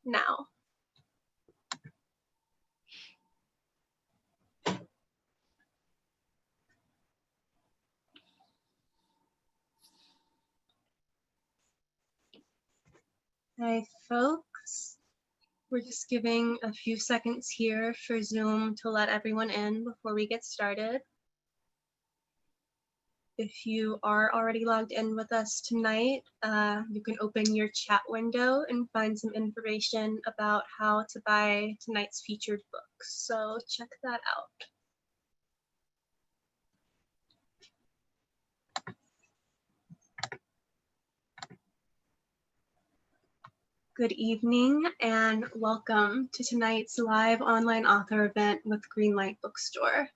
now. Hi, folks. We're just giving a few seconds here for Zoom to let everyone in before we get started. If you are already logged in with us tonight, you can open your chat window and find some information about how to buy tonight's featured books. So check that out. Good evening and welcome to tonight's live online author event with Greenlight Bookstore.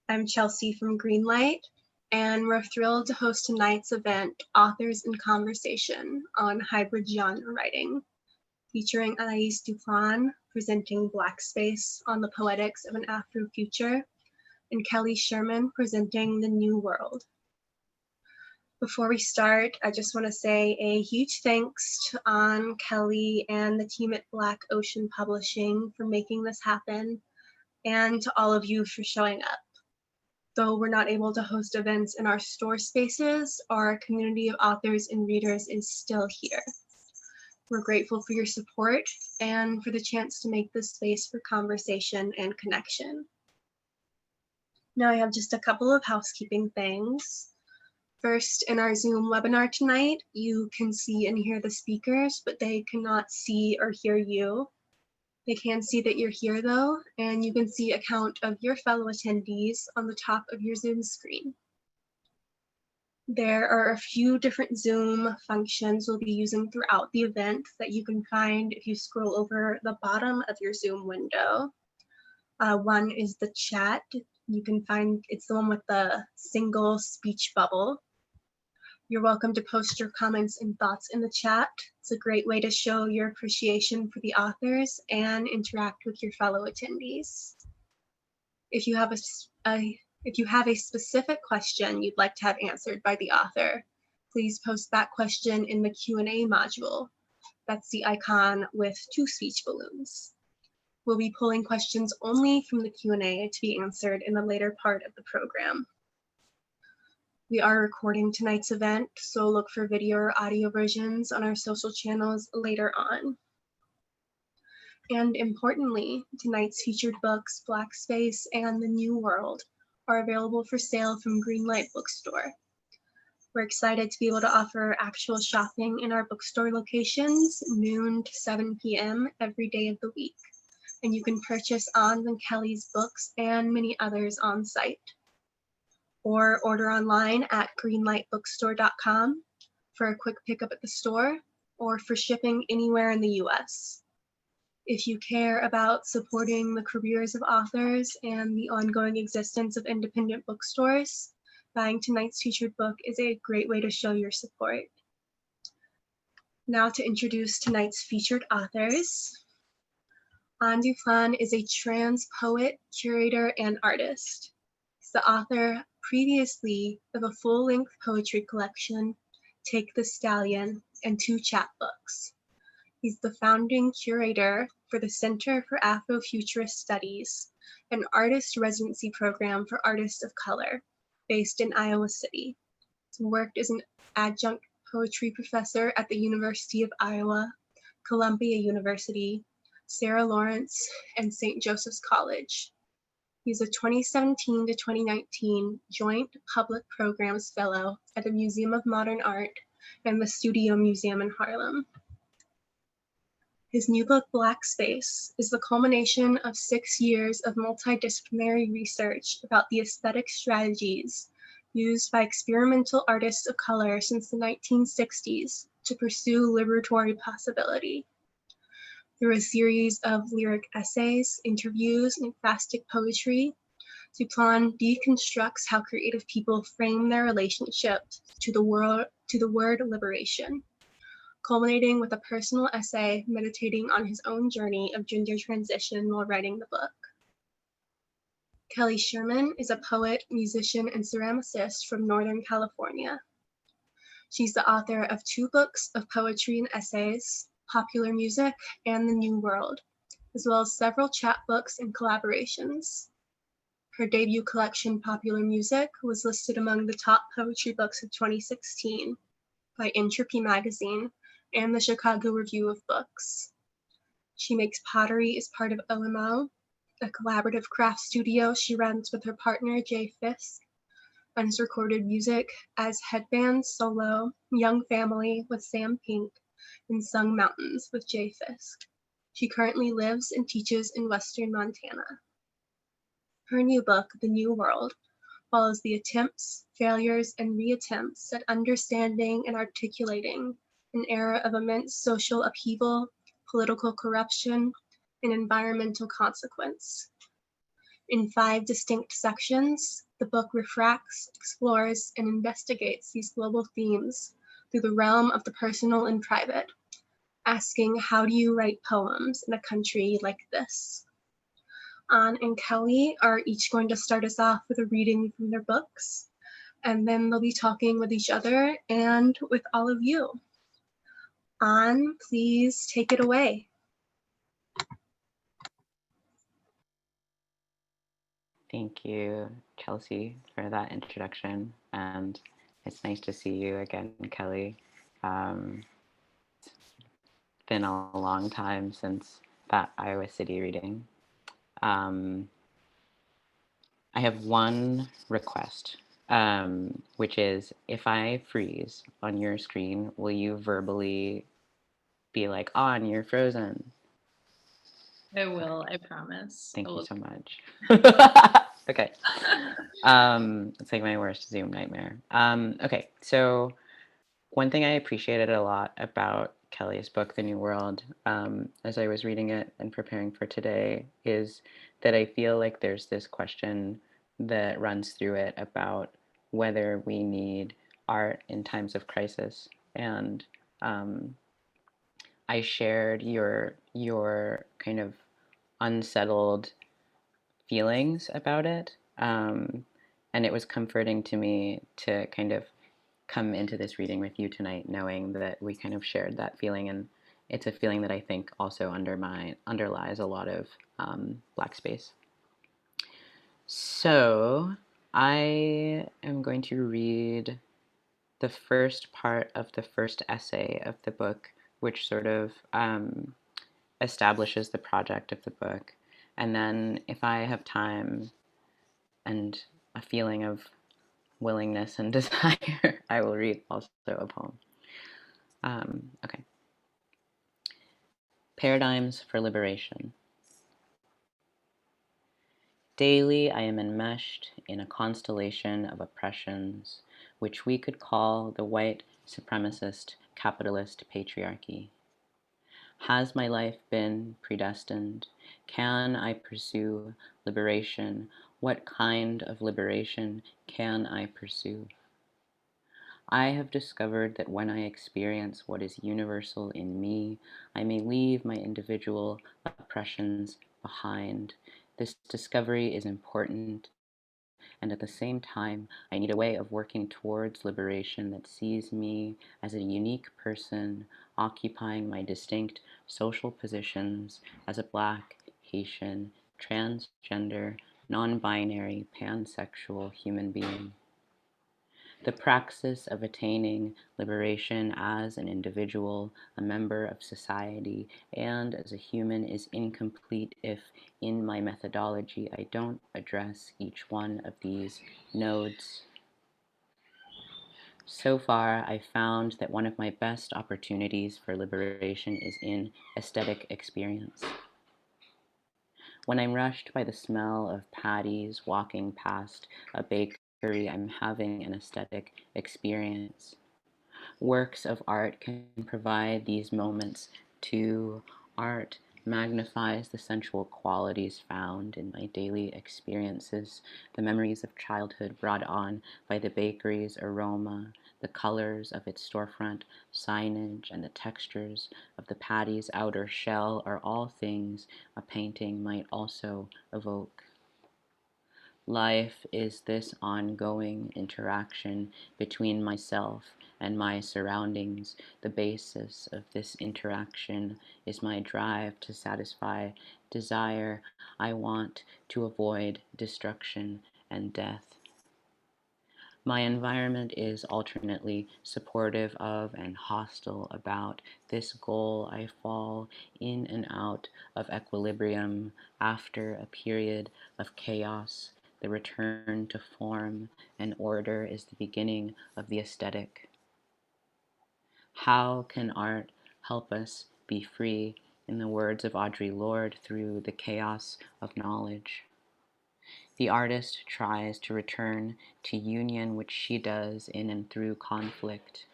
I'm Chelsea from Greenlight, and we're thrilled to host tonight's event, Authors in Conversation on Hybrid Genre Writing, featuring Anaïs Duplan presenting Blackspace on the poetics of an Afro-future, and Kelly Schirmann presenting The New World. Before we start, I just want to say a huge thanks to Kelly and the team at Black Ocean Publishing for making this happen, and to all of you for showing up. Though we're not able to host events in our store spaces, our community of authors and readers is still here. We're grateful for your support and for the chance to make this space for conversation and connection. Now I have just a couple of housekeeping things. First, in our Zoom webinar tonight, you can see and hear the speakers, but they cannot see or hear you. They can see that you're here though, and you can see a count of your fellow attendees on the top of your Zoom screen. There are a few different Zoom functions we'll be using throughout the event that you can find if you scroll over the bottom of your Zoom window. One is the chat. You can find, it's the one with the single speech bubble. You're welcome to post your comments and thoughts in the chat. It's a great way to show your appreciation for the authors and interact with your fellow attendees. If you have a specific question you'd like to have answered by the author, please post that question in the Q&A module. That's the icon with 2 speech balloons. We'll be pulling questions only from the Q&A to be answered in the later part of the program. We are recording tonight's event, so look for video or audio versions on our social channels later on. And importantly, tonight's featured books, Blackspace and The New World, are available for sale from Greenlight Bookstore. We're excited to be able to offer actual shopping in our bookstore locations, noon to 7 p.m. every day of the week. And you can purchase An's and Kelly's books and many others on site. Or order online at greenlightbookstore.com for a quick pickup at the store or for shipping anywhere in the US. If you care about supporting the careers of authors and the ongoing existence of independent bookstores, buying tonight's featured book is a great way to show your support. Now to introduce tonight's featured authors. Anaïs Duplan is a trans poet, curator, and artist. He's the author previously of a full-length poetry collection, Take the Stallion, and 2 chapbooks. He's the founding curator for the Center for Afrofuturist Studies, an artist residency program for artists of color based in Iowa City. He's worked as an adjunct poetry professor at the University of Iowa, Columbia University, Sarah Lawrence, and St. Joseph's College. He's a 2017 to 2019 Joint Public Programs Fellow at the Museum of Modern Art and the Studio Museum in Harlem. His new book, Blackspace, is the culmination of 6 years of multidisciplinary research about the aesthetic strategies used by experimental artists of color since the 1960s to pursue liberatory possibility. Through a series of lyric essays, interviews, and ekphrastic poetry, Duplan deconstructs how creative people frame their relationship to the word liberation, culminating with a personal essay meditating on his own journey of gender transition while writing the book. Kelly Schirmann is a poet, musician, and ceramicist from Northern California. She's the author of 2 books of poetry and essays, popular music, and the New World, as well as several chapbooks and collaborations. Her debut collection, Popular Music, was listed among the top poetry books of 2016 by Entropy Magazine and the Chicago Review of Books. She makes pottery as part of OMO, a collaborative craft studio she runs with her partner Jay Fisk, and has recorded music as Headband Solo, Young Family with Sam Pink, and Sung Mountains with Jay Fisk. She currently lives and teaches in Western Montana. Her new book, The New World, follows the attempts, failures, and reattempts at understanding and articulating an era of immense social upheaval, political corruption, and environmental consequence. In 5 distinct sections, the book refracts, explores, and investigates these global themes through the realm of the personal and private, asking, how do you write poems in a country like this? Anne and Kelly are each going to start us off with a reading from their books, and then they'll be talking with each other and with all of you. Anne, please take it away. Thank you, Chelsea, for that introduction, and it's nice to see you again, Kelly. It's been a long time since that Iowa City reading. I have one request, which is if I freeze on your screen, will you verbally be like, "On, you're frozen"? I will, I promise. Thank you so much. Okay. It's like my worst Zoom nightmare. Okay, so one thing I appreciated a lot about Kelly's book, The New World, as I was reading it and preparing for today, is that I feel like there's this question that runs through it about whether we need art in times of crisis. And I shared your kind of unsettled feelings about it. And it was comforting to me to kind of come into this reading with you tonight knowing that we kind of shared that feeling, and it's a feeling that I think also underlies a lot of Blackspace. So I am going to read the first part of the first essay of the book, which sort of establishes the project of the book. And then if I have time and a feeling of willingness and desire, I will read also a poem. Okay. Paradigms for Liberation. Daily I am enmeshed in a constellation of oppressions, which we could call the white supremacist capitalist patriarchy. Has my life been predestined? Can I pursue liberation? What kind of liberation can I pursue? I have discovered that when I experience what is universal in me, I may leave my individual oppressions behind. This discovery is important, and at the same time, I need a way of working towards liberation that sees me as a unique person occupying my distinct social positions as a Black, Haitian, transgender, non-binary, pansexual human being. The praxis of attaining liberation as an individual, a member of society, and as a human is incomplete if, in my methodology, I don't address each one of these nodes. So far, I've found that one of my best opportunities for liberation is in aesthetic experience. When I'm rushed by the smell of patties walking past a bakery, I'm having an aesthetic experience. Works of art can provide these moments too. Art magnifies the sensual qualities found in my daily experiences, the memories of childhood brought on by the bakery's aroma, the colors of its storefront signage, and the textures of the patty's outer shell are all things a painting might also evoke. Life is this ongoing interaction between myself and my surroundings. The basis of this interaction is my drive to satisfy desire. I want to avoid destruction and death. My environment is alternately supportive of and hostile about this goal. I fall in and out of equilibrium after a period of chaos. The return to form and order is the beginning of the aesthetic. How can art help us be free, in the words of Audre Lorde, through the chaos of knowledge? The artist tries to return to union, which she does in and through conflict.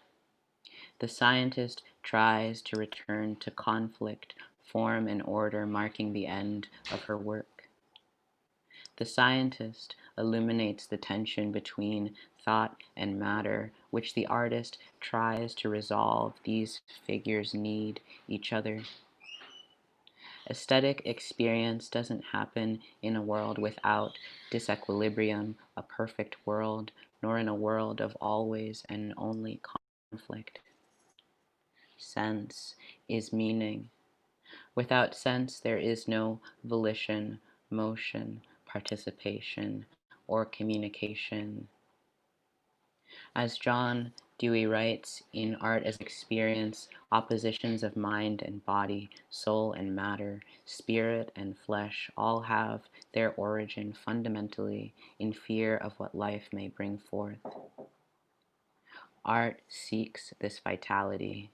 The scientist tries to return to conflict, form and order marking the end of her work. The scientist illuminates the tension between thought and matter, which the artist tries to resolve. These figures need each other. Aesthetic experience doesn't happen in a world without disequilibrium, a perfect world, nor in a world of always and only conflict. Sense is meaning. Without sense, there is no volition, motion, participation, or communication. As John Dewey writes, in art as experience, oppositions of mind and body, soul and matter, spirit and flesh, all have their origin fundamentally in fear of what life may bring forth. Art seeks this vitality.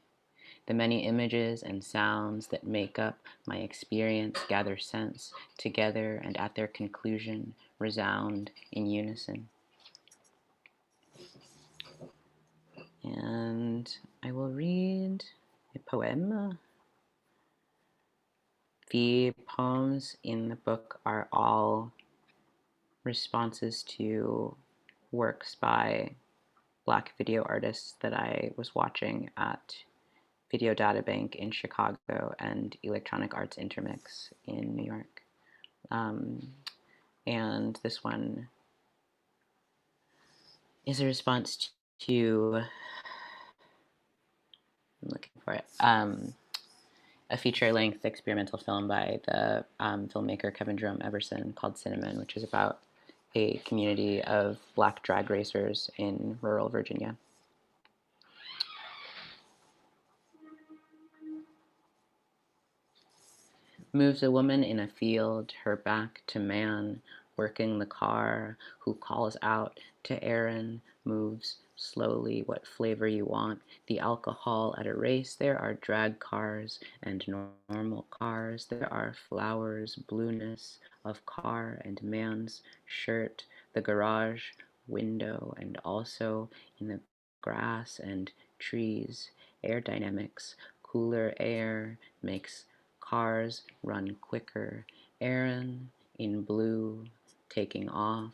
The many images and sounds that make up my experience gather sense together and at their conclusion resound in unison. And I will read a poem. The poems in the book are all responses to works by Black video artists that I was watching at Video Data Bank in Chicago and Electronic Arts Intermix in New York. And this one is a response to, I'm looking for it, a feature-length experimental film by the filmmaker Kevin Jerome Everson called Cinnamon, which is about a community of Black drag racers in rural Virginia. Moves a woman in a field, her back to man, working the car, who calls out to Aaron, moves slowly, what flavor you want. The alcohol at a race, there are drag cars and normal cars. There are flowers, blueness of car and man's shirt, the garage window, and also in the grass and trees. Air dynamics, cooler air makes cars run quicker. Aaron in blue taking off.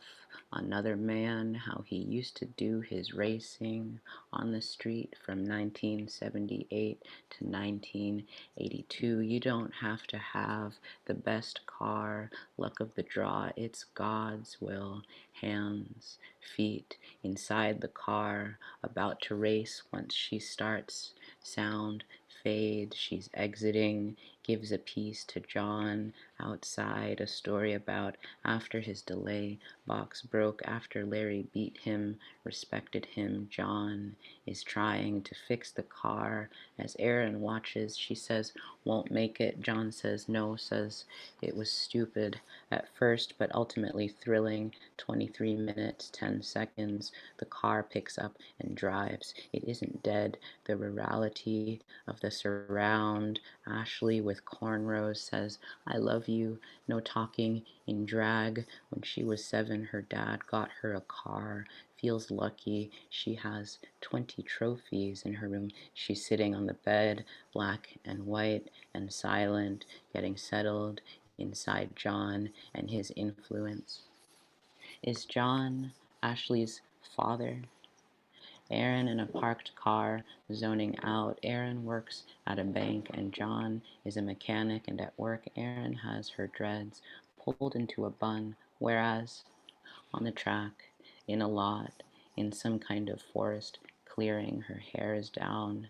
Another man, how he used to do his racing on the street from 1978 to 1982. You don't have to have the best car, luck of the draw, it's God's will. Hands, feet inside the car, about to race once she starts. Sound fades, she's exiting, gives a piece to John outside, a story about after his delay, box broke after Larry beat him, respected him. John is trying to fix the car. As Erin watches, she says, won't make it. John says no, says it was stupid at first, but ultimately thrilling. 23 minutes, 10 seconds. The car picks up and drives. It isn't dead. The rurality of the surround. Ashley with cornrows says, I love you. No talking in drag. When she was 7, her dad got her a car. Feels lucky. She has 20 trophies in her room. She's sitting on the bed, black and white and silent, getting settled inside John and his influence. Is John Ashley's father? Aaron in a parked car, zoning out. Aaron works at a bank and John is a mechanic, and at work Aaron has her dreads pulled into a bun, whereas on the track, in a lot, in some kind of forest, clearing, her hair is down.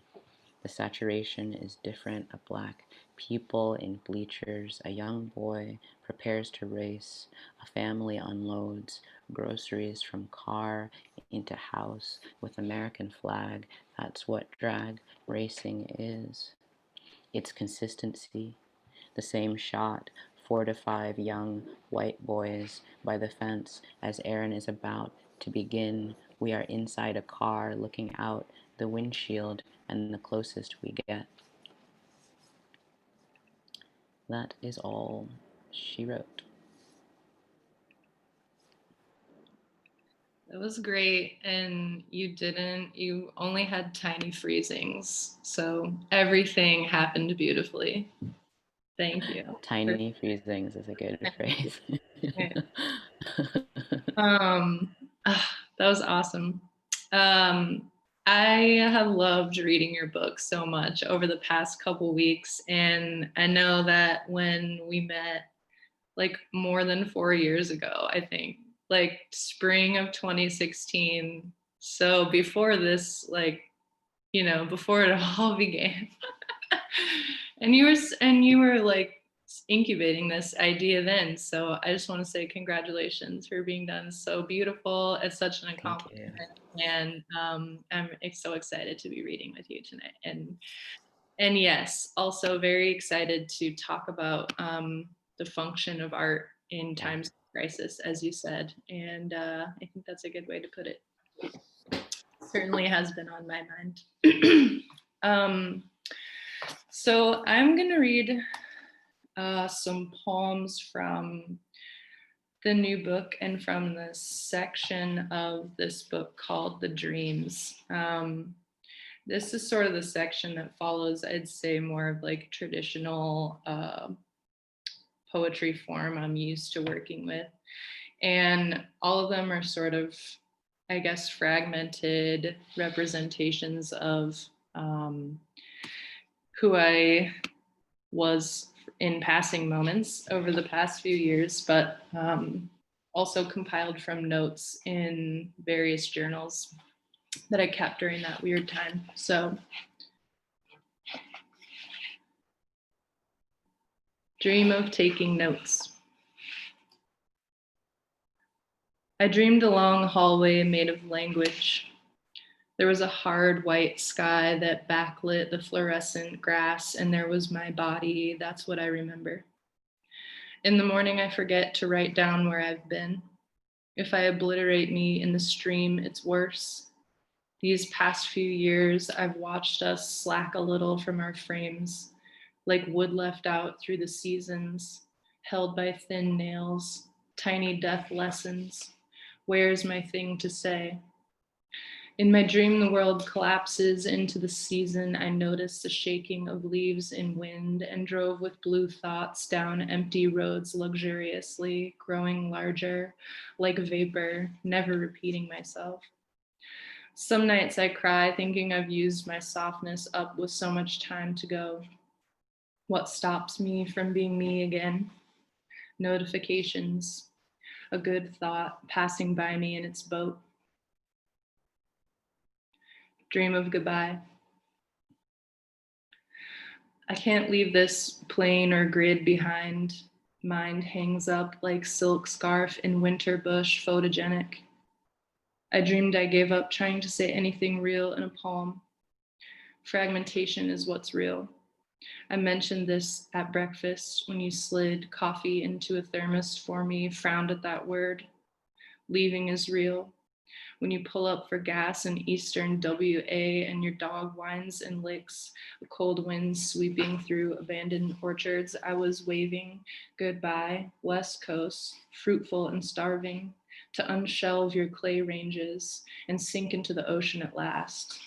The saturation is different. A black people in bleachers, a young boy prepares to race, a family unloads groceries from car into house with American flag. That's what drag racing is. It's consistency. The same shot, 4 to 5 young white boys by the fence as Aaron is about to begin. We are inside a car looking out the windshield and the closest we get. That is all she wrote. That was great. And you only had tiny freezings. So everything happened beautifully. Thank you. Tiny freezings is a good phrase. That was awesome. I have loved reading your book so much over the past couple weeks. And I know that when we met like more than 4 years ago, I think, like spring of 2016. So before this, like, before it all began. and you were like incubating this idea then. So I just want to say congratulations for being done so beautiful. It's such an accomplishment. And I'm so excited to be reading with you tonight. And yes, also very excited to talk about the function of art in times of crisis, as you said. And I think that's a good way to put it. Certainly has been on my mind. So I'm going to read some poems from the new book and from the section of this book called The Dreams. This is sort of the section that follows, I'd say, more of like traditional poetry form I'm used to working with. And all of them are sort of, I guess, fragmented representations of who I was in passing moments over the past few years, but also compiled from notes in various journals that I kept during that weird time. So, dream of taking notes. I dreamed a long hallway made of language. There was a hard white sky that backlit the fluorescent grass, and there was my body. That's what I remember. In the morning, I forget to write down where I've been. If I obliterate me in the stream, it's worse. These past few years, I've watched us slack a little from our frames, like wood left out through the seasons, held by thin nails, tiny death lessons. Where's my thing to say? In my dream, the world collapses into the season. I noticed the shaking of leaves in wind and drove with blue thoughts down empty roads luxuriously, growing larger, like vapor, never repeating myself. Some nights I cry, thinking I've used my softness up with so much time to go. What stops me from being me again? Notifications, a good thought passing by me in its boat. Dream of goodbye. I can't leave this plane or grid behind. Mind hangs up like silk scarf in winter bush, photogenic. I dreamed I gave up trying to say anything real in a poem. Fragmentation is what's real. I mentioned this at breakfast when you slid coffee into a thermos for me, frowned at that word. Leaving is real. When you pull up for gas in Eastern WA and your dog whines and licks, a cold wind sweeping through abandoned orchards, I was waving goodbye, West Coast, fruitful and starving, to unshelve your clay ranges and sink into the ocean at last.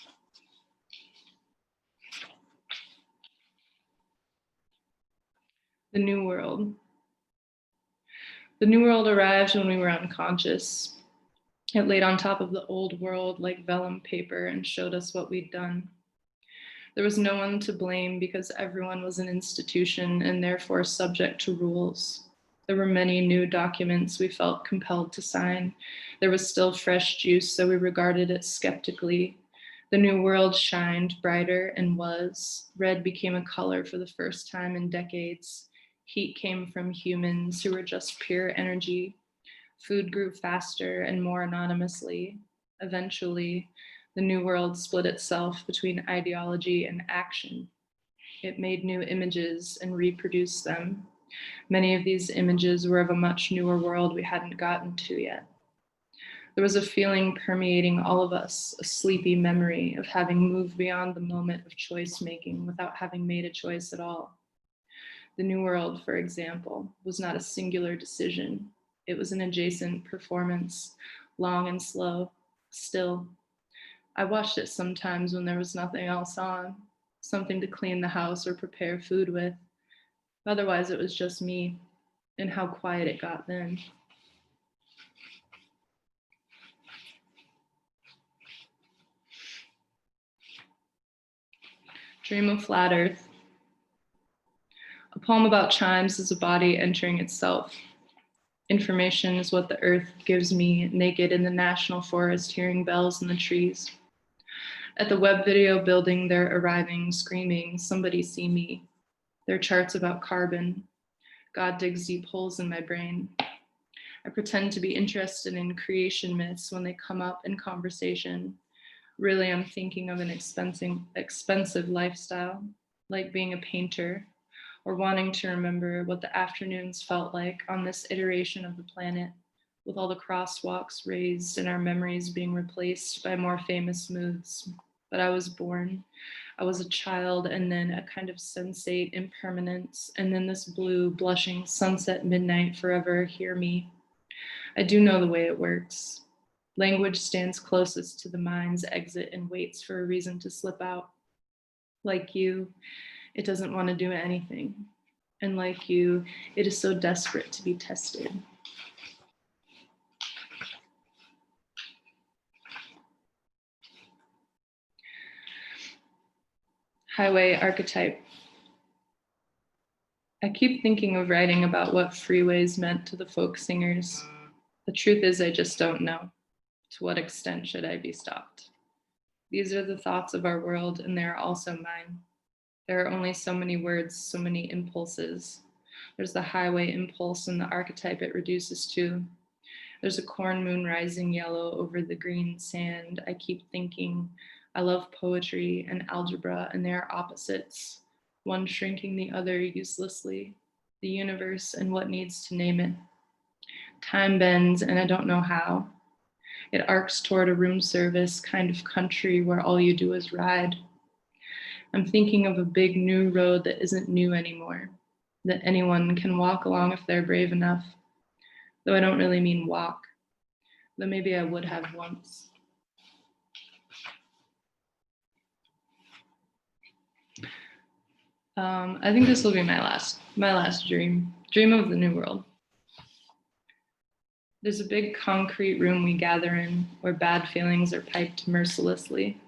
The New World. The New World arrived when we were unconscious. It laid on top of the old world like vellum paper and showed us what we'd done. There was no one to blame because everyone was an institution and therefore subject to rules. There were many new documents we felt compelled to sign. There was still fresh juice, so we regarded it skeptically. The new world shined brighter and was. Red became a color for the first time in decades. Heat came from humans who were just pure energy. Food grew faster and more anonymously. Eventually, the new world split itself between ideology and action. It made new images and reproduced them. Many of these images were of a much newer world we hadn't gotten to yet. There was a feeling permeating all of us, a sleepy memory of having moved beyond the moment of choice making without having made a choice at all. The New World, for example, was not a singular decision. It was an adjacent performance, long and slow, still. I watched it sometimes when there was nothing else on, something to clean the house or prepare food with. Otherwise, it was just me, and how quiet it got then. Dream of Flat Earth. A poem about chimes is a body entering itself. Information is what the earth gives me, naked in the national forest, hearing bells in the trees. At the web video building, they're arriving, screaming, somebody see me. Their charts about carbon. God digs deep holes in my brain. I pretend to be interested in creation myths when they come up in conversation. Really, I'm thinking of an expensive lifestyle, like being a painter, or wanting to remember what the afternoons felt like on this iteration of the planet, with all the crosswalks raised and our memories being replaced by more famous moods. But I was born. I was a child, and then a kind of sensate impermanence, and then this blue, blushing sunset midnight forever, hear me. I do know the way it works. Language stands closest to the mind's exit and waits for a reason to slip out. Like you, it doesn't want to do anything. And like you, it is so desperate to be tested. Highway archetype. I keep thinking of writing about what freeways meant to the folk singers. The truth is, I just don't know. To what extent should I be stopped? These are the thoughts of our world, and they are also mine. There are only so many words, so many impulses. There's the highway impulse and the archetype it reduces to. There's a corn moon rising yellow over the green sand. I keep thinking, I love poetry and algebra, and they are opposites, one shrinking the other uselessly, the universe and what needs to name it. Time bends, and I don't know how. It arcs toward a room service kind of country where all you do is ride. I'm thinking of a big new road that isn't new anymore, that anyone can walk along if they're brave enough. Though I don't really mean walk, though maybe I would have once. I think this will be my last dream of the new world. There's a big concrete room we gather in where bad feelings are piped mercilessly.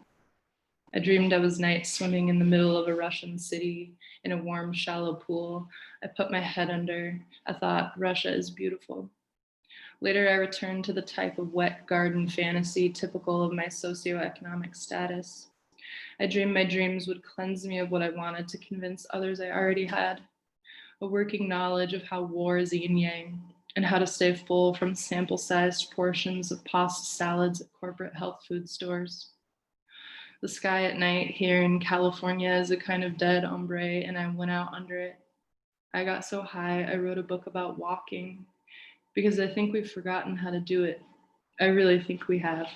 I dreamed I was night swimming in the middle of a Russian city in a warm, shallow pool. I put my head under. I thought, Russia is beautiful. Later, I returned to the type of wet garden fantasy typical of my socioeconomic status. I dreamed my dreams would cleanse me of what I wanted to convince others I already had. A working knowledge of how war is yin yang and how to stay full from sample-sized portions of pasta salads at corporate health food stores. The sky at night here in California is a kind of dead ombre, and I went out under it. I got so high, I wrote a book about walking because I think we've forgotten how to do it. I really think we have.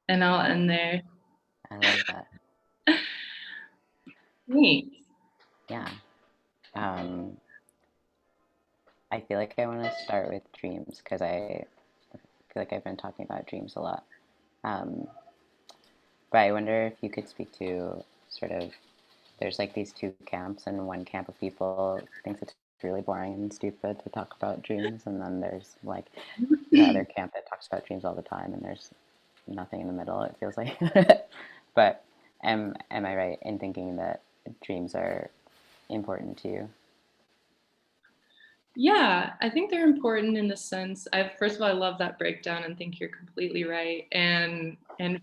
And I'll end there. I love that. Thanks. Yeah. I feel like I want to start with dreams because I feel like I've been talking about dreams a lot. But I wonder if you could speak to sort of, there's like these two camps, and one camp of people thinks it's really boring and stupid to talk about dreams, and then there's like the other camp that talks about dreams all the time, and there's nothing in the middle, it feels like. But am I right in thinking that dreams are important to you? Yeah, I think they're important in the sense, first of all, I love that breakdown and think you're completely right, and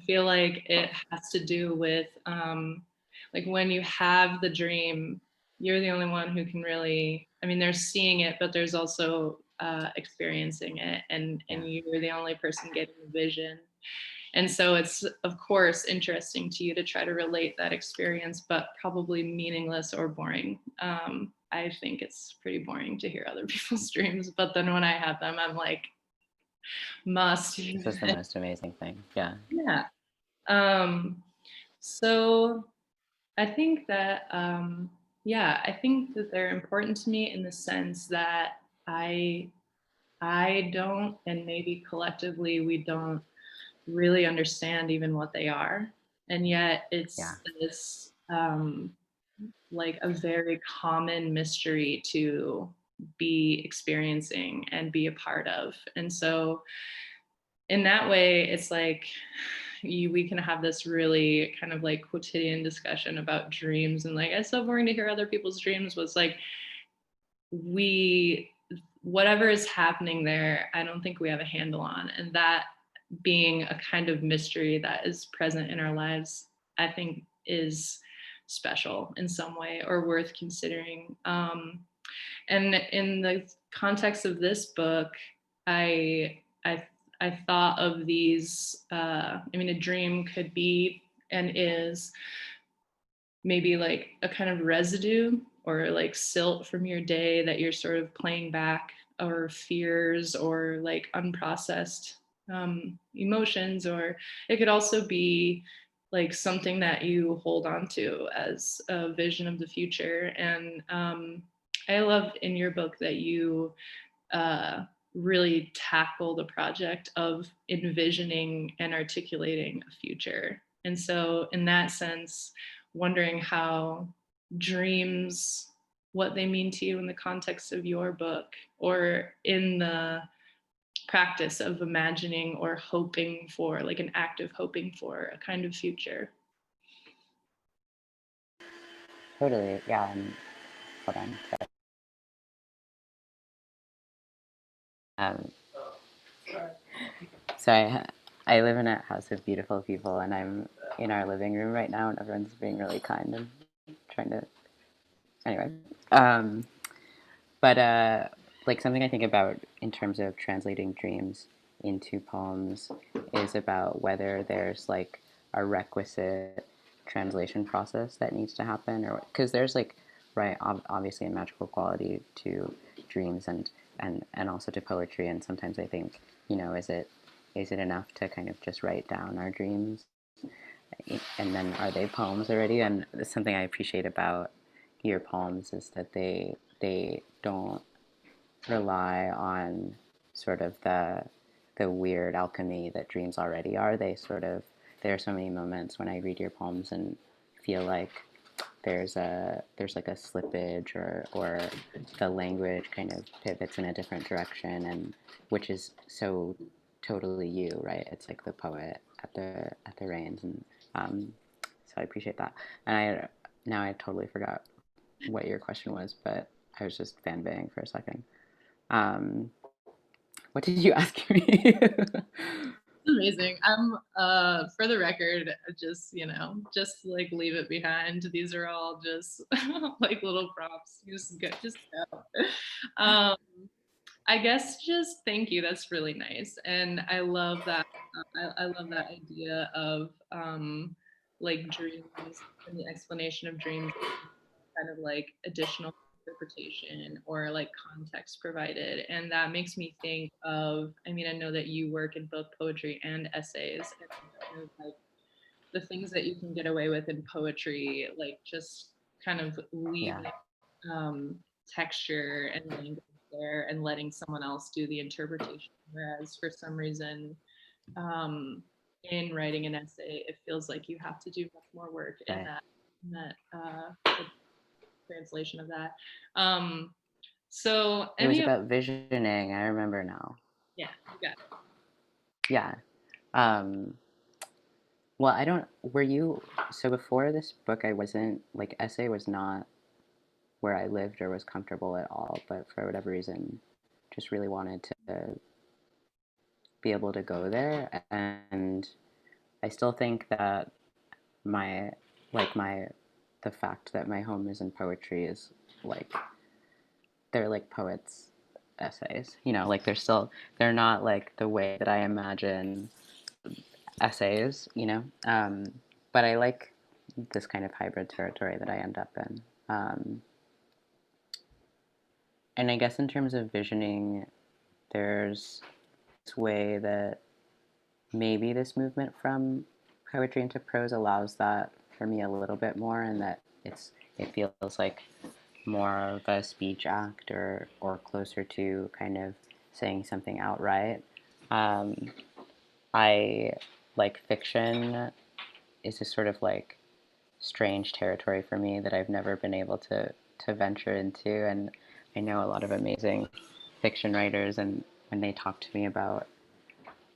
feel like it has to do with like when you have the dream, you're the only one who can really, I mean, there's seeing it, but there's also experiencing it, and you're the only person getting the vision. And so it's, of course, interesting to you to try to relate that experience, but probably meaningless or boring. I think it's pretty boring to hear other people's dreams, but then when I have them, I'm like, must. This is the most amazing thing. Yeah. Yeah. So I think that, yeah, I think that they're important to me in the sense that I don't, and maybe collectively we don't really understand even what they are. And yet it's this like a very common mystery to be experiencing and be a part of. And so in that way, it's like we can have this really kind of like quotidian discussion about dreams, and like it's so boring to hear other people's dreams. Was like we whatever is happening there, I don't think we have a handle on, and that being a kind of mystery that is present in our lives, I think is special in some way or worth considering. And in the context of this book, I I I thought of these. I mean, a dream could be and is maybe like a kind of residue or like silt from your day that you're sort of playing back, or fears or like unprocessed emotions, or it could also be like something that you hold on to as a vision of the future. And I love in your book that you uh, really tackle the project of envisioning and articulating a future. And so, in that sense, wondering how dreams, what they mean to you in the context of your book, or in the practice of imagining or hoping for, like an act of hoping for a kind of future. Totally. Yeah. And hold on. Um, so I live in a house of beautiful people, and I'm in our living room right now, and everyone's being really kind and trying to. Anyway, but like something I think about in terms of translating dreams into poems is about whether there's like a requisite translation process that needs to happen, or because there's like right obviously a magical quality to dreams and also to poetry, and sometimes I think, you know, is it enough to kind of just write down our dreams, and then are they poems already? And something I appreciate about your poems is that they don't rely on sort of the weird alchemy that dreams already are. They sort of, there are so many moments when I read your poems and feel like there's like a slippage, or the language kind of pivots in a different direction, and which is so totally you, right? It's like the poet at the reins, and so I appreciate that. And I totally forgot what your question was, but I was just fanbaying for a second. Um, what did you ask me? Amazing. I'm for the record, just, you know, just like leave it behind. These are all just like little props. Just go, just go. Um, I guess just thank you. That's really nice, and I love that. I love that idea of like dreams and the explanation of dreams, kind of like additional interpretation or like context provided. And that makes me think of, I mean, I know that you work in both poetry and essays, and kind of like the things that you can get away with in poetry, like just kind of Yeah, leaving texture and language there and letting someone else do the interpretation. Whereas for some reason, in writing an essay, it feels like you have to do much more work in right. that translation of that. So It was any of, about visioning. I remember now. yeah, you got it. Yeah. Um, well, I don't. Were you? So before this book, I wasn't like essay was not where I lived or was comfortable at all, but for whatever reason, just really wanted to be able to go there. And I still think that my my the fact that my home is in poetry is like, they're like poets essays, you know, like they're not like the way that I imagine essays, you know. But I like this kind of hybrid territory that I end up in. And I guess in terms of visioning, there's this way that maybe this movement from poetry into prose allows that for me a little bit more, and that it feels like more of a speech act, or closer to kind of saying something outright. Um, I like fiction is a sort of like strange territory for me that I've never been able to venture into, and I know a lot of amazing fiction writers, and when they talk to me about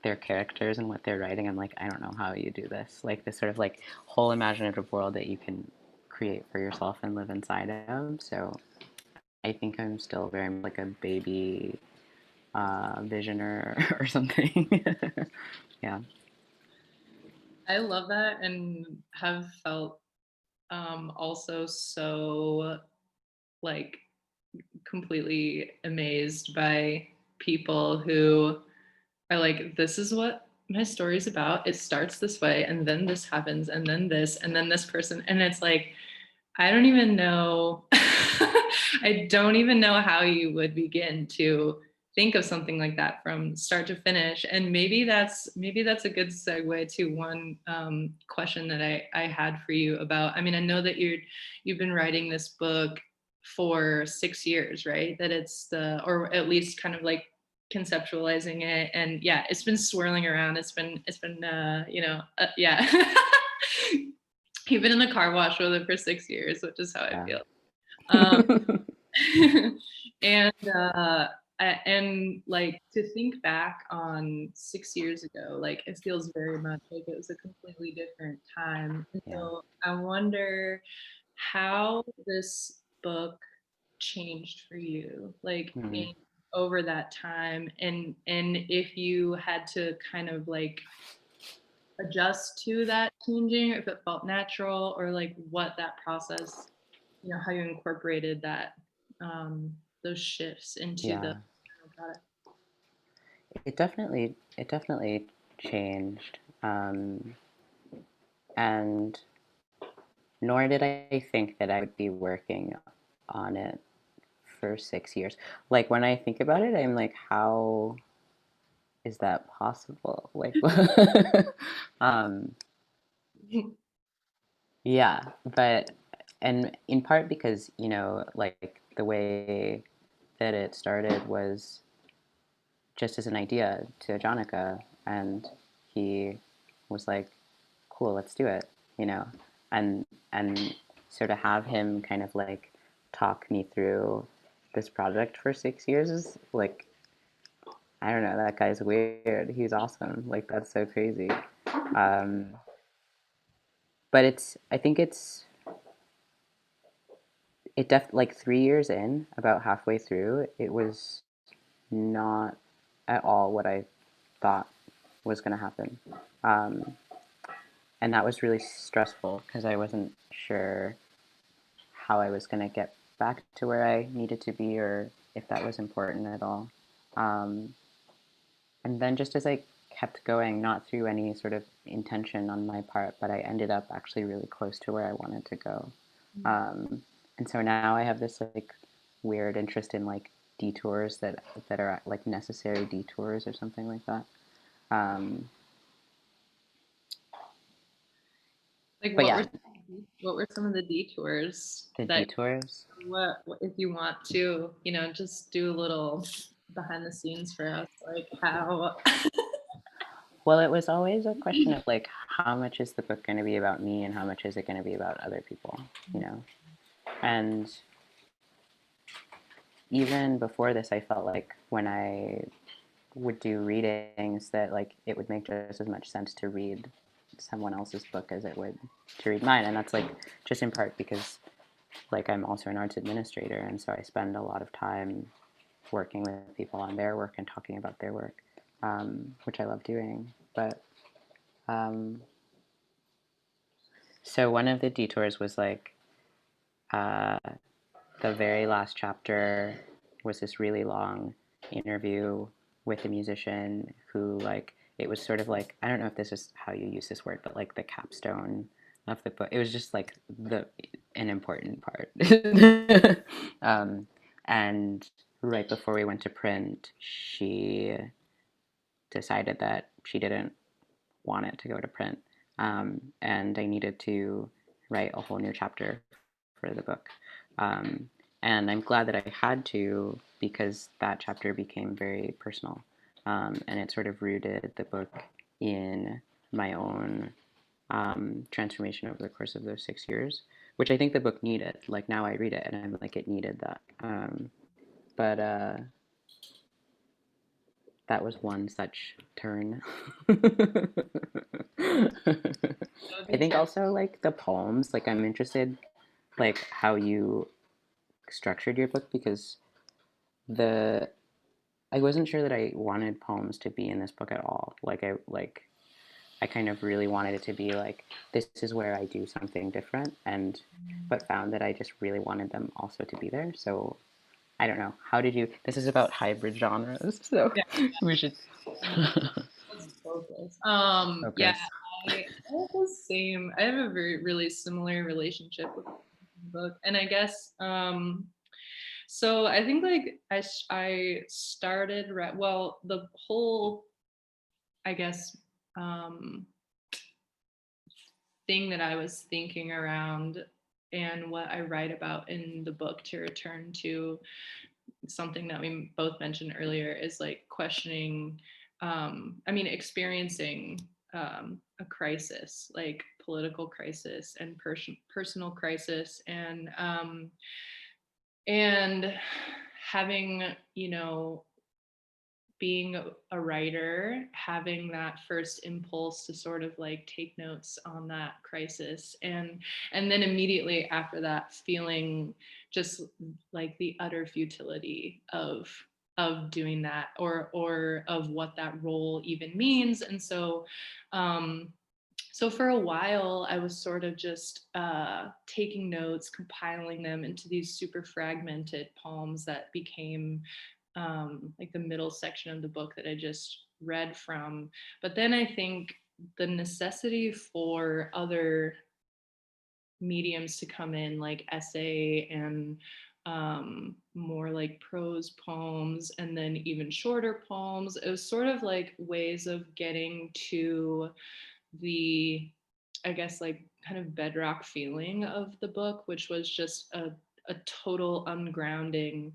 their characters and what they're writing, I'm like, I don't know how you do this. Like this sort of like whole imaginative world that you can create for yourself and live inside of. So I think I'm still very much like a baby visioner or something. Yeah. I love that, and have felt also so like completely amazed by people who are like, this is what my story's about. It starts this way, and then this happens, and then this, and then this person. And it's like, I don't even know. I don't even know how you would begin to think of something like that from start to finish. And maybe that's a good segue to one question that I had for you about. I mean, I know that you've been writing this book for 6 years, right? That or at least kind of like conceptualizing it, and yeah, it's been swirling around. It's been yeah. You've been in the car wash with it for 6 years, which is how I feel. And and like, to think back on 6 years ago, like it feels very much like it was a completely different time. And so I wonder how this book changed for you, like over that time, and if you had to kind of like adjust to that changing, if it felt natural, or like what that process, how you incorporated that, those shifts into the product. It definitely changed, and nor did I think that I would be working on it for 6 years. Like when I think about it, I'm like, how is that possible? Like, um, yeah, but, and in part because, like the way that it started was just as an idea to Jonica, and he was like, cool, let's do it, and sort of have him kind of like talk me through this project for 6 years is like, I don't know, that guy's weird. He's awesome. Like, that's so crazy. Um, but I think like 3 years in, about halfway through, it was not at all what I thought was going to happen. And that was really stressful because I wasn't sure how I was going to get back to where I needed to be, or if that was important at all. Um, and then just as I kept going, not through any sort of intention on my part, but I ended up actually really close to where I wanted to go. And so now I have this like weird interest in like detours that are like necessary detours or something like that. Like, But yeah, what were some of the detours the that, detours. what if you want to, just do a little behind the scenes for us, like how? Well, it was always a question of like, how much is the book going to be about me, and how much is it going to be about other people, And even before this, I felt like when I would do readings that like it would make just as much sense to read someone else's book as it would to read mine, and that's like just in part because like I'm also an arts administrator, and so I spend a lot of time working with people on their work and talking about their work, which I love doing. But so one of the detours was like the very last chapter was this really long interview with a musician who, like, it was sort of like, I don't know if this is how you use this word, but like the capstone of the book. It was just like an important part. And right before we went to print, she decided that she didn't want it to go to print, and I needed to write a whole new chapter for the book. And I'm glad that I had to, because that chapter became very personal, and it sort of rooted the book in my own transformation over the course of those 6 years, which I think the book needed. Like now I read it and I'm like, it needed that. But that was one such turn. I think also like the poems, like I'm interested like how you structured your book, because I wasn't sure that I wanted poems to be in this book at all. I kind of really wanted it to be like, this is where I do something different, but found that I just really wanted them also to be there. So I don't know. How did you? This is about hybrid genres, so Yeah. we should. Focus. Focus. Yeah, I have the same. I have a really similar relationship with the book, and I guess so. I think like I started well, the whole, I guess, thing that I was thinking around and what I write about in the book, to return to something that we both mentioned earlier, is like questioning, experiencing a crisis, like political crisis and personal crisis, and having, being a writer, having that first impulse to sort of like take notes on that crisis, and then immediately after that feeling just like the utter futility of doing that, or of what that role even means. And so so for a while I was sort of just taking notes, compiling them into these super fragmented poems that became like the middle section of the book that I just read from. But then I think the necessity for other mediums to come in, like essay and more like prose poems, and then even shorter poems, it was sort of like ways of getting to the, I guess, like kind of bedrock feeling of the book, which was just a total ungrounding.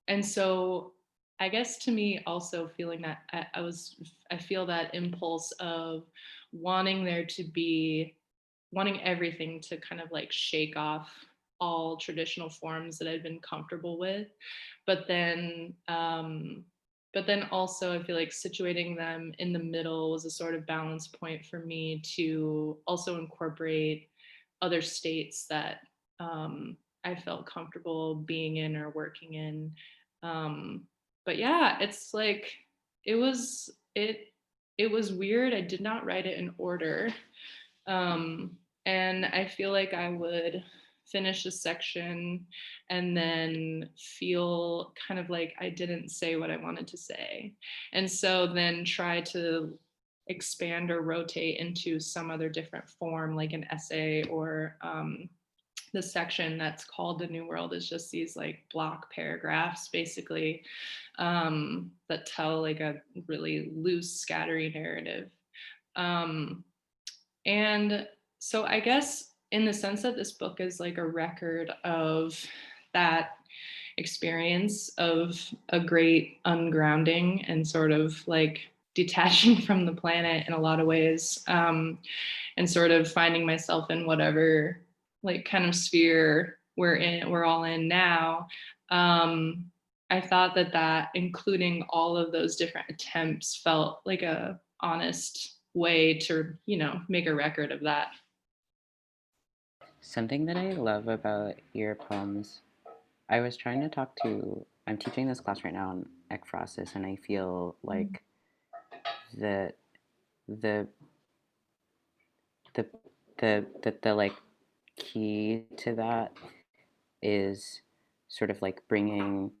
And so I guess to me also feeling that I feel that impulse of wanting there to be, wanting everything to kind of like shake off all traditional forms that I've been comfortable with. But then also I feel like situating them in the middle was a sort of balance point for me to also incorporate other states that I felt comfortable being in or working in. But yeah, it's like it was it was weird. I did not write it in order. Um, and I feel like I would finish a section and then feel kind of like I didn't say what I wanted to say. And so then try to expand or rotate into some other different form, like an essay, or the section that's called The New World is just these like block paragraphs basically, that tell like a really loose, scattery narrative. And so I guess in the sense that this book is like a record of that experience of a great ungrounding and sort of like detaching from the planet in a lot of ways, and sort of finding myself in whatever like kind of sphere we're all in now. I thought that including all of those different attempts felt like a honest way to, make a record of that. Something that I love about your poems, I was trying to talk to, I'm teaching this class right now on ekphrasis, and I feel like the, the, the, the like key to that is sort of like bringing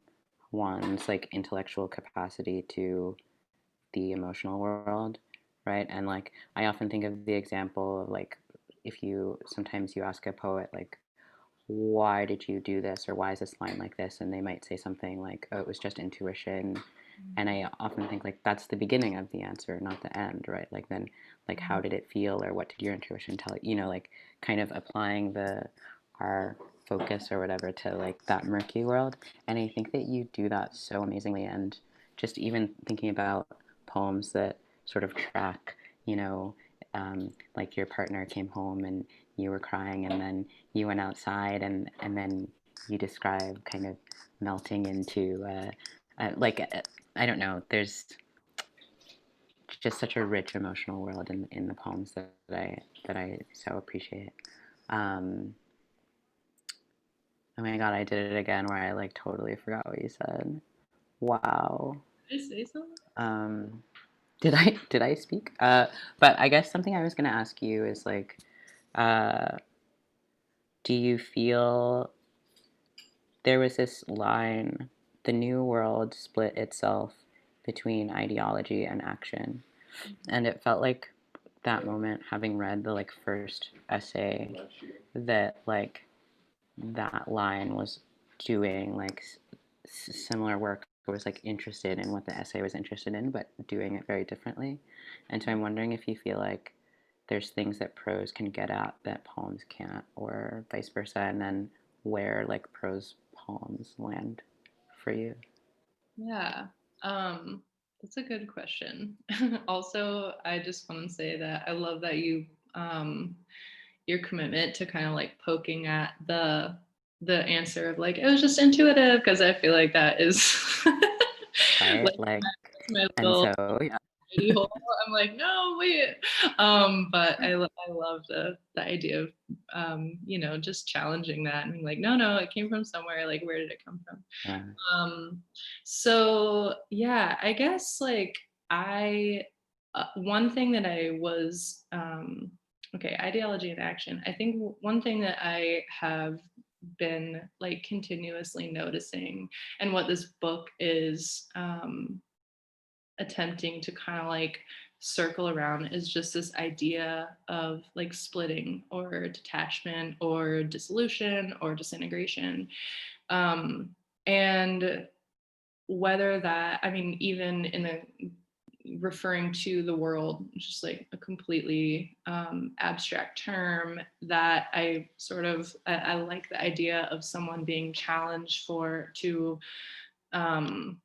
one's like intellectual capacity to the emotional world, right? And like I often think of the example of like if you sometimes you ask a poet like why did you do this or why is this line like this, and they might say something like oh it was just intuition, and I often think like that's the beginning of the answer, not the end, right? Like then like how did it feel or what did your intuition tell you, like kind of applying the our focus or whatever to like that murky world. And I think that you do that so amazingly. And just even thinking about poems that sort of track, you know, like your partner came home and you were crying and then you went outside and then you describe kind of melting into I don't know, there's just such a rich emotional world in the poems that I so appreciate. Um, oh my god, I did it again where I like totally forgot what you said. Wow. Did I say something? Did I speak? But I guess something I was gonna ask you is like, uh, do you feel there was this line, the new world split itself between ideology and action, and it felt like that moment having read the like first essay that like that line was doing like similar work or was like interested in what the essay was interested in but doing it very differently. And so I'm wondering if you feel like there's things that prose can get at that poems can't, or vice versa, and then where like prose poems land for you. Yeah, that's a good question. Also, I just want to say that I love that your commitment to kind of like poking at the answer of like it was just intuitive, because I feel like that is Right, like like, my and little so yeah. tiny hole. I'm like, no, wait. But I love the idea of just challenging that and being like, no, it came from somewhere. Like, where did it come from? Yeah. So yeah, I guess like I one thing that I was okay, ideology and action. I think one thing that I have been like continuously noticing, and what this book is attempting to kind of like circle around, is just this idea of like splitting or detachment or dissolution or disintegration. And whether that, I mean, even in the referring to the world, just like a completely abstract term, that I like the idea of someone being challenged to um,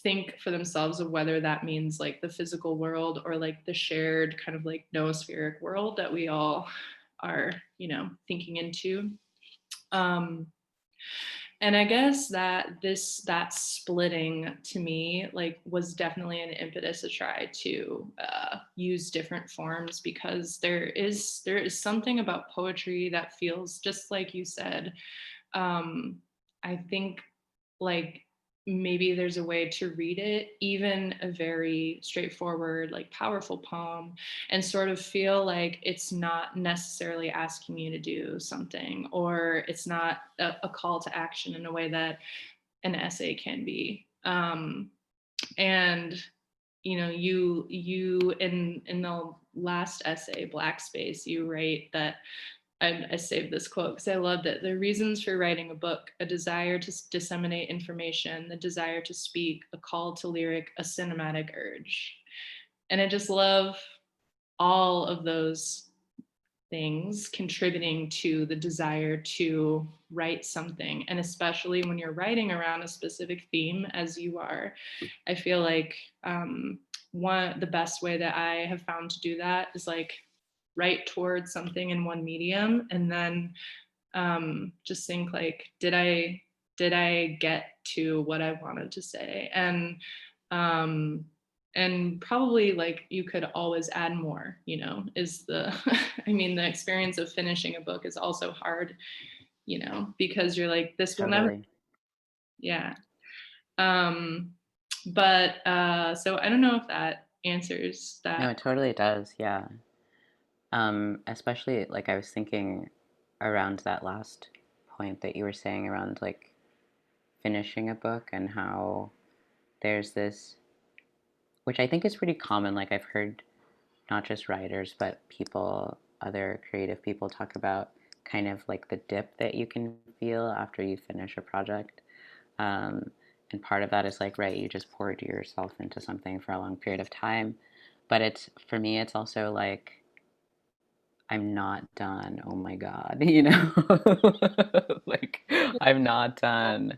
think for themselves of whether that means like the physical world or like the shared kind of like noospheric world that we all are, thinking into. Um, and I guess that splitting to me like was definitely an impetus to try to use different forms, because there is something about poetry that feels just like you said. I think like maybe there's a way to read it, even a very straightforward, like powerful poem, and sort of feel like it's not necessarily asking you to do something, or it's not a call to action in a way that an essay can be. And you in the last essay, Blackspace, you write that, I saved this quote because I loved it. The reasons for writing a book: a desire to disseminate information, the desire to speak, a call to lyric, a cinematic urge. And I just love all of those things contributing to the desire to write something. And especially when you're writing around a specific theme, as you are, I feel like the best way that I have found to do that is like write towards something in one medium, and then just think like, did I get to what I wanted to say? And and probably like you could always add more, you know, is the I mean, the experience of finishing a book is also hard, you know, because you're like, this will never, Totally. yeah. But so I don't know if that answers that. No, it totally does. Yeah. Especially like I was thinking around that last point that you were saying around like finishing a book and how there's this, which I think is pretty common. Like I've heard not just writers, but people, other creative people talk about kind of like the dip that you can feel after you finish a project. Um, and part of that is like, right, you just poured yourself into something for a long period of time. But it's, for me, it's also like, I'm not done. Oh my God, you know? Like, I'm not done.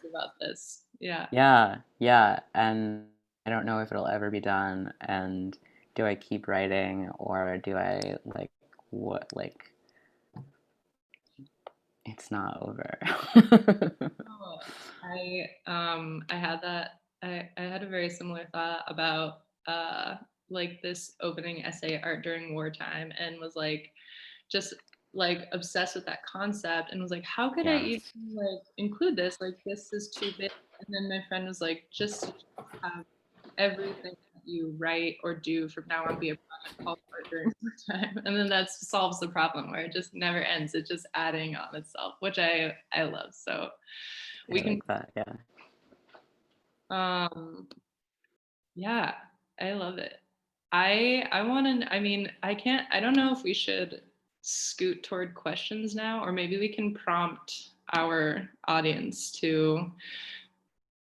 About this. Yeah. Yeah, yeah. And I don't know if it'll ever be done. And do I keep writing or do I like what like it's not over? Oh, I had that I had a very similar thought about like this opening essay, art during wartime, and was like just like obsessed with that concept and was like, how could I Yeah, even like include this? Like this is too big. And then my friend was like, just have everything that you write or do from now on be a project called art during wartime. And then that solves the problem where it just never ends. It's just adding on itself, which I love. So I we can like that. Yeah. yeah, I love it. I want to, I mean, I don't know if we should scoot toward questions now, or maybe we can prompt our audience to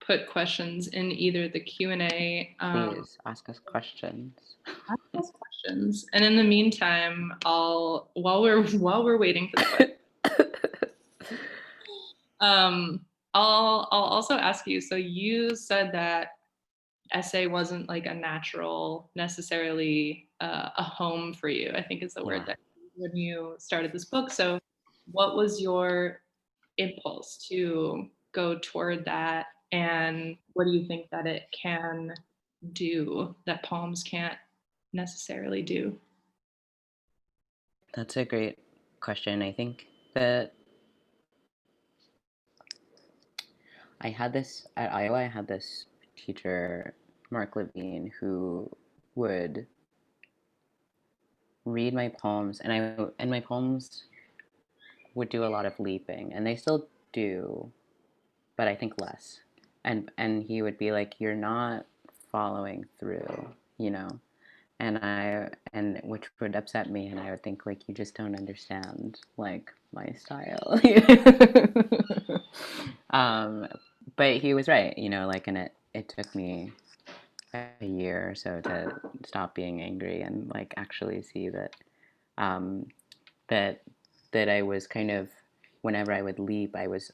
put questions in either the Q&A, Please ask us questions. ask us questions. And in the meantime, while we're waiting for the question, I'll also ask you, so you said that essay wasn't like a natural necessarily a home for you, I think is the word Yeah. that when you started this book. So what was your impulse to go toward that, and what do you think that it can do that poems can't necessarily do? That's a great question. I think that at Iowa, I had this teacher, Mark Levine, who would read my poems, and my poems would do a lot of leaping, and they still do, but I think less. And he would be like, "You're not following through," you know, and which would upset me, and I would think like, "You just don't understand like my style." um, but he was right, you know, like, and it took me a year or so to stop being angry and like actually see that um, that that I was kind of, whenever I would leap, I was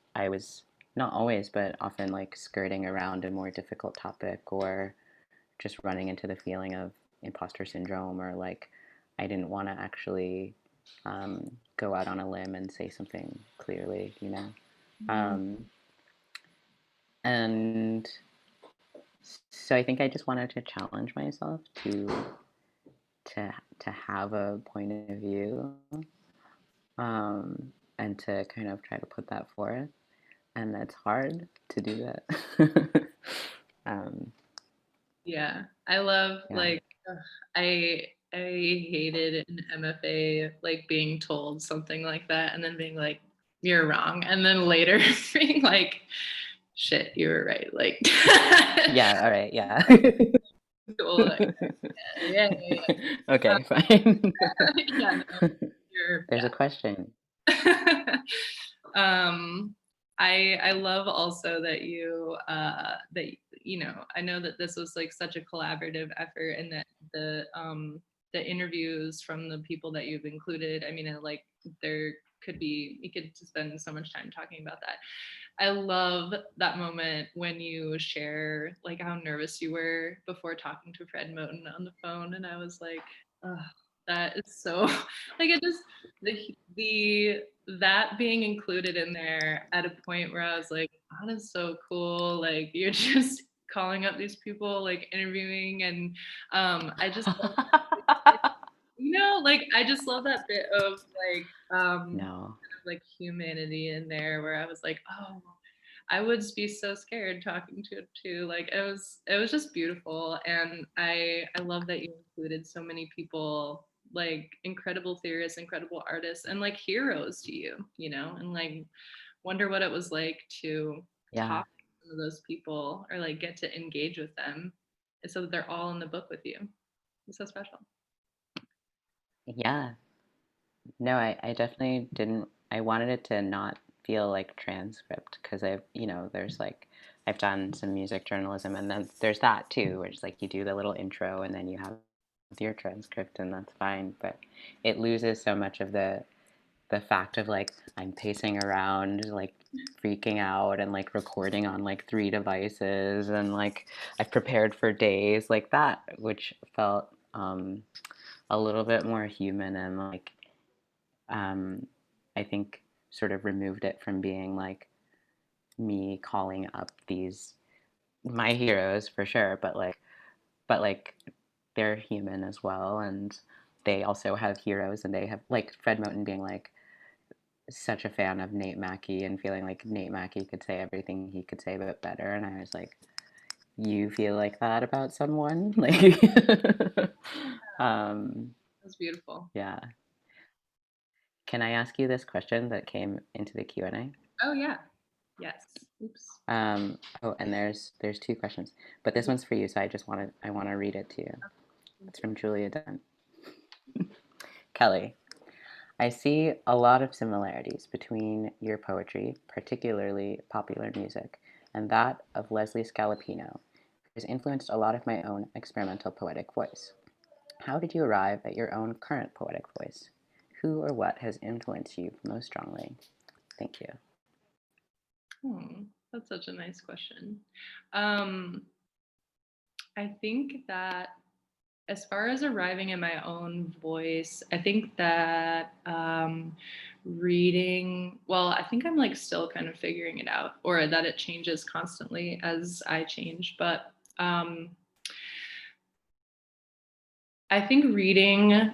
not always, but often like skirting around a more difficult topic or just running into the feeling of imposter syndrome, or like I didn't want to actually go out on a limb and say something clearly, you know. And so I think I just wanted to challenge myself to have a point of view, and to kind of try to put that forth, and it's hard to do that. um, Yeah, I love yeah, like I hated in MFA like being told something like that and then being like, you're wrong, and then later being like, shit, you were right. Like yeah, all right, yeah. cool. Like, yeah, yeah, Okay, fine. yeah, no, you're There's a question. yeah. um I love also that that you know, I know that this was like such a collaborative effort, and that the interviews from the people that you've included, I mean, like there could be, we could spend so much time talking about that. I love that moment when you share like how nervous you were before talking to Fred Moten on the phone, and I was like, oh, that is so like it just the that being included in there at a point where I was like, that is so cool. Like you're just calling up these people, like interviewing, and I just like I just love that bit of like No. like humanity in there, where I was like, oh, I would be so scared talking to like it was just beautiful. And I love that you included so many people, like incredible theorists, incredible artists, and like heroes to you, and like wonder what it was like to Yeah. talk to some of those people, or like get to engage with them, and so that they're all in the book with you. It's so special. Yeah. No, I definitely didn't. I wanted it to not feel like transcript because there's like, I've done some music journalism and then there's that too, where it's like you do the little intro and then you have your transcript and that's fine. But it loses so much of the fact of like, I'm pacing around, like freaking out and like recording on like 3 devices and like I've prepared for days like that, which felt a little bit more human and like I think sort of removed it from being like me calling up these my heroes for sure, but like they're human as well, and they also have heroes, and they have like Fred Moten being like such a fan of Nate Mackey and feeling like Nate Mackey could say everything he could say but better, and I was like, you feel like that about someone, like, That's beautiful. yeah. Can I ask you this question that came into the Q&A? Oh yeah. Yes. Oops. Oh, and there's 2 questions, but this one's for you, so I want to read it to you. It's from Julia Dunn. Kelly, I see a lot of similarities between your poetry, particularly popular music, and that of Leslie Scalapino, who has influenced a lot of my own experimental poetic voice. How did you arrive at your own current poetic voice? Who or what has influenced you most strongly? Thank you. That's such a nice question. I think that as far as arriving at my own voice, I think that reading, well, I think I'm like still kind of figuring it out, or that it changes constantly as I change. But I think reading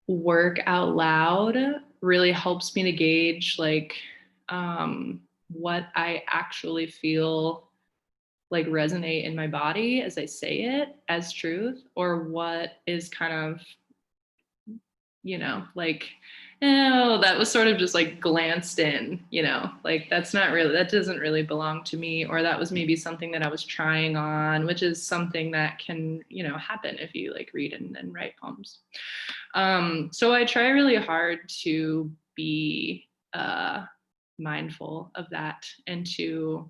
work out loud really helps me to gauge like what I actually feel like resonate in my body as I say it as truth, or what is kind of, like, oh, that was sort of just like glanced in, like that doesn't really belong to me, or that was maybe something that I was trying on, which is something that can, happen if you like read and write poems. So I try really hard to be mindful of that, and to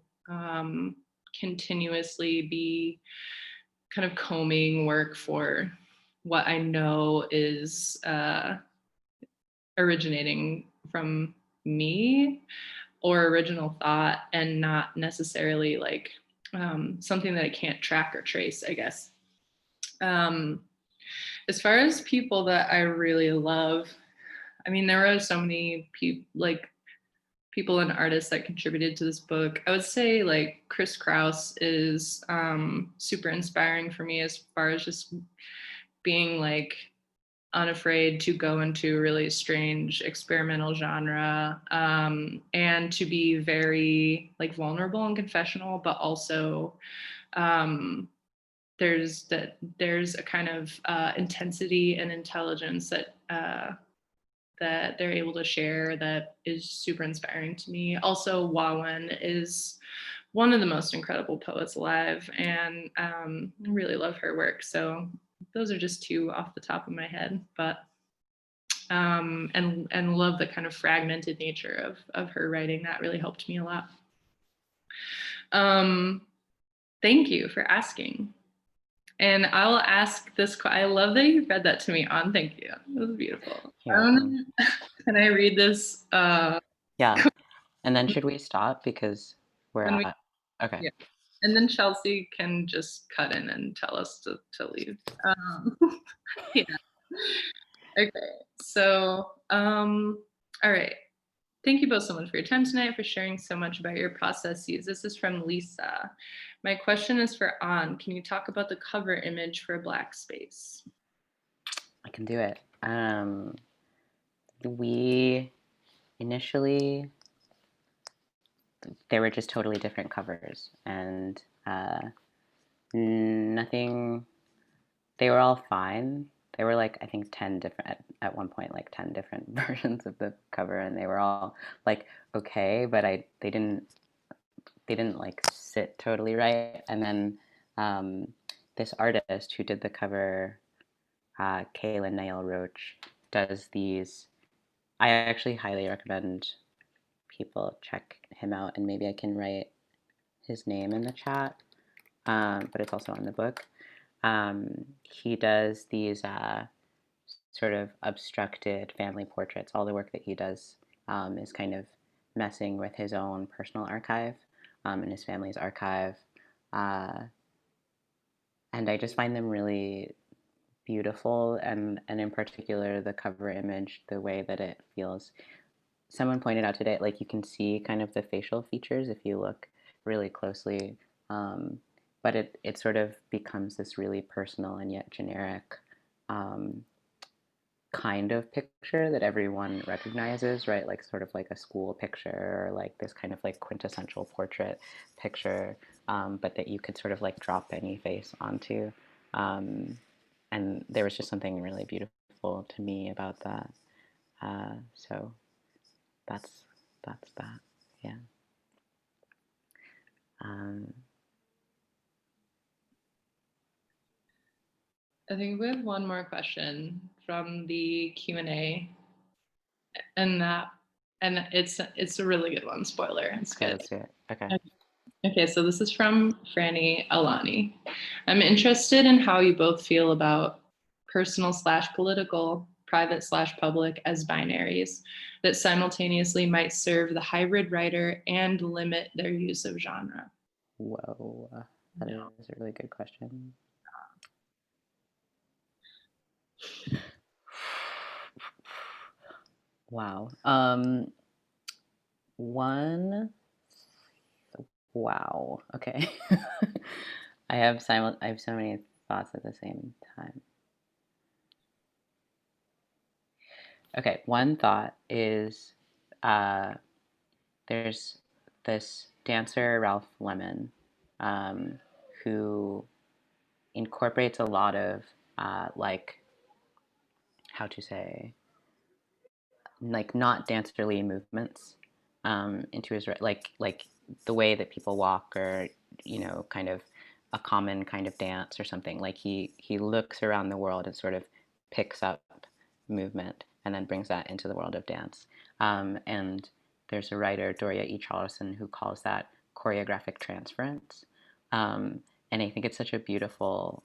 continuously be kind of combing work for what I know is originating from me or original thought, and not necessarily like something that I can't track or trace, I guess. As far as people that I really love, I mean, there are so many people and artists that contributed to this book. I would say like Chris Kraus is super inspiring for me, as far as just being like unafraid to go into really strange experimental genre, and to be very like vulnerable and confessional, but also there's a kind of intensity and intelligence that they're able to share that is super inspiring to me. Also, Wawan is one of the most incredible poets alive, and I really love her work. So those are just 2 off the top of my head, but and love the kind of fragmented nature of her writing. That really helped me a lot. Thank you for asking. And I'll ask this. I love that you read that to me on. Thank you. It was beautiful. Can I read this? Yeah. And then should we stop because we're at? Okay. Yeah. And then Chelsea can just cut in and tell us to leave. Yeah. Okay. So, all right. Thank you both so much for your time tonight, for sharing so much about your processes. This is from Lisa. My question is for An. Can you talk about the cover image for Blackspace? I can do it. We initially, they were just totally different covers, and nothing, they were all fine. There were like, I think 10 different, at one point, like 10 different versions of the cover, and they were all like okay, but they didn't like sit totally right. And then this artist who did the cover, Kayla Nail Roach, does these. I actually highly recommend people check him out, and maybe I can write his name in the chat, but it's also on the book. He does these sort of obstructed family portraits. All the work that he does is kind of messing with his own personal archive and his family's archive. And I just find them really beautiful, and in particular the cover image, the way that it feels. Someone pointed out today, like you can see kind of the facial features if you look really closely, but it sort of becomes this really personal and yet generic kind of picture that everyone recognizes, right? Like sort of like a school picture, or like this kind of like quintessential portrait picture, but that you could sort of like drop any face onto. And there was just something really beautiful to me about that. So that's that. Yeah. I think we have one more question from the Q&A, and it's a really good one. Spoiler, it's Okay, good. let's do it. Okay. Okay, so this is from Franny Alani. I'm interested in how you both feel about personal/political, private/public as binaries that simultaneously might serve the hybrid writer and limit their use of genre. Whoa, that is a really good question. Wow. Wow. Okay. I have so many thoughts at the same time. Okay, one thought is there's this dancer, Ralph Lemon, who incorporates a lot of like, how to say, like not dancerly movements into his, like the way that people walk, or kind of a common kind of dance or something. Like he looks around the world and sort of picks up movement and then brings that into the world of dance. And there's a writer, Doria E. Charleston, who calls that choreographic transference. And I think it's such a beautiful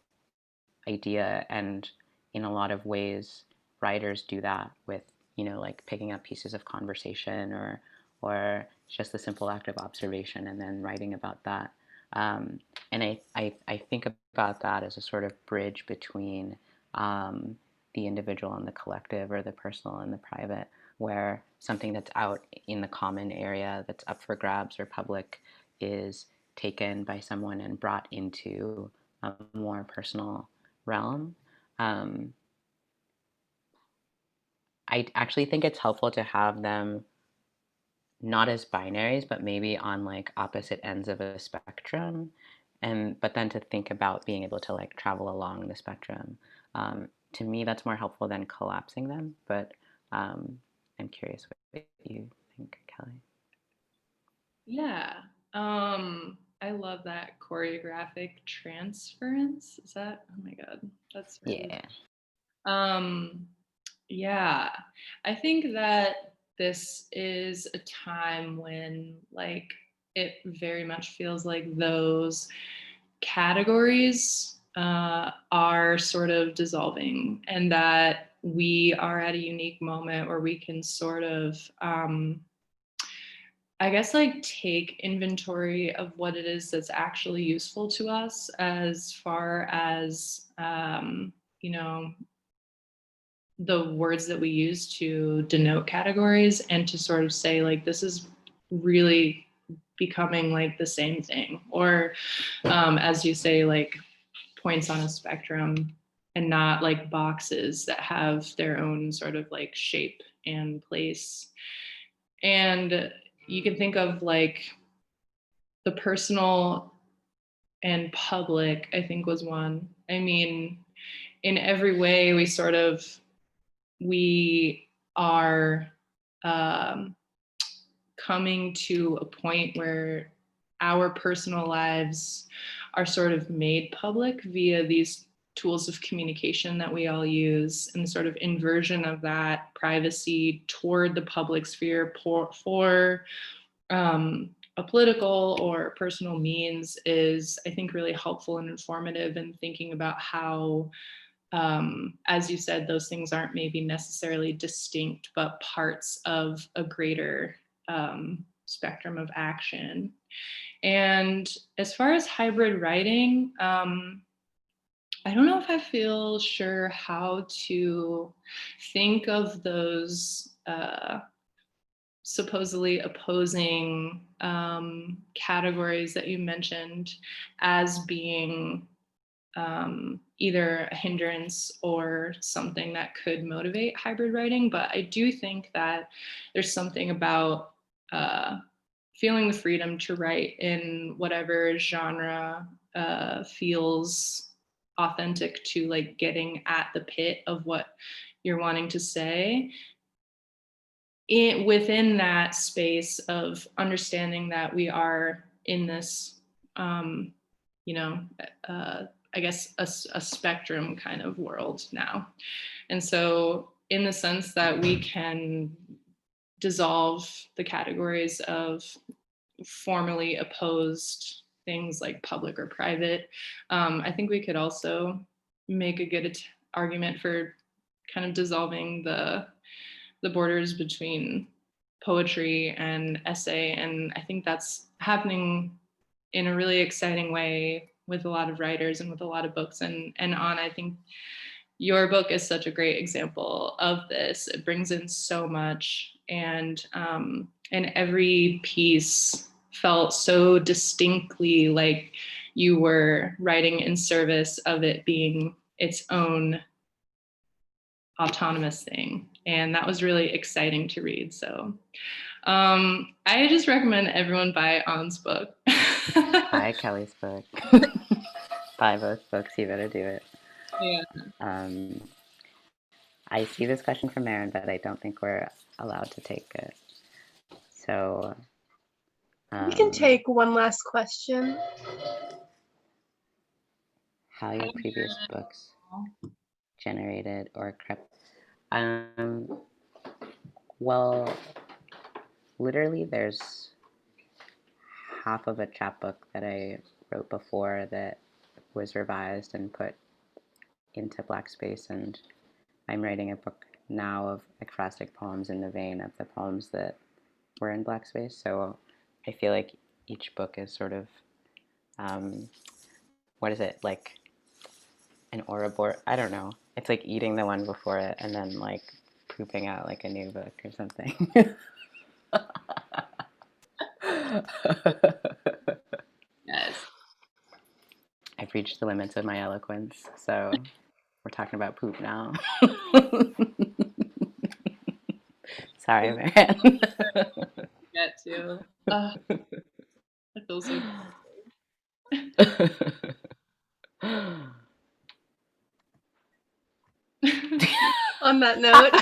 idea, and in a lot of ways writers do that with like picking up pieces of conversation, or just the simple act of observation and then writing about that. And I think about that as a sort of bridge between the individual and the collective, or the personal and the private, where something that's out in the common area that's up for grabs or public is taken by someone and brought into a more personal realm. I actually think it's helpful to have them not as binaries, but maybe on like opposite ends of a spectrum, but then to think about being able to like travel along the spectrum. To me, that's more helpful than collapsing them. But I'm curious what you think, Kelly. Yeah. I love that choreographic transference. Is that, oh my God, that's really, yeah. Yeah, I think that this is a time when like it very much feels like those categories are sort of dissolving, and that we are at a unique moment where we can sort of I guess like take inventory of what it is that's actually useful to us, as far as you know, the words that we use to denote categories and to sort of say like, this is really becoming like the same thing, or as you say, like points on a spectrum and not like boxes that have their own sort of like shape and place. And you can think of like the personal and public, I think was one. I mean, in every way we are coming to a point where our personal lives are sort of made public via these tools of communication that we all use, and sort of inversion of that privacy toward the public sphere for a political or personal means is, I think, really helpful and informative in thinking about how, as you said, those things aren't maybe necessarily distinct, but parts of a greater spectrum of action. And as far as hybrid writing, I don't know if I feel sure how to think of those supposedly opposing categories that you mentioned as being either a hindrance or something that could motivate hybrid writing. But I do think that there's something about feeling the freedom to write in whatever genre feels authentic to like getting at the pit of what you're wanting to say. Within that space of understanding that we are in this, you know, I guess a spectrum kind of world now. And so in the sense that we can dissolve the categories of formally opposed things like public or private, I think we could also make a good argument for kind of dissolving the borders between poetry and essay. And I think that's happening in a really exciting way with a lot of writers and with a lot of books. And I think your book is such a great example of this. It brings in so much, and every piece felt so distinctly like you were writing in service of it being its own autonomous thing. And that was really exciting to read. So I just recommend everyone buy An's book. Buy Kelly's book. Buy both books, you better do it. Yeah. I see this question from Aaron, but I don't think we're allowed to take it. So We can take one last question. How your previous books generated or crept. Well, literally there's half of a chapbook that I wrote before that was revised and put into Blackspace, and I'm writing a book now of ekphrastic poems in the vein of the poems that were in Blackspace. So I feel like each book is sort of, what is it, like an Ouroboros? I don't know. It's like eating the one before it and then like pooping out like a new book or something. Yes. I've reached the limits of my eloquence, so we're talking about poop now. Sorry, Marianne. Get to. I feel so On that note,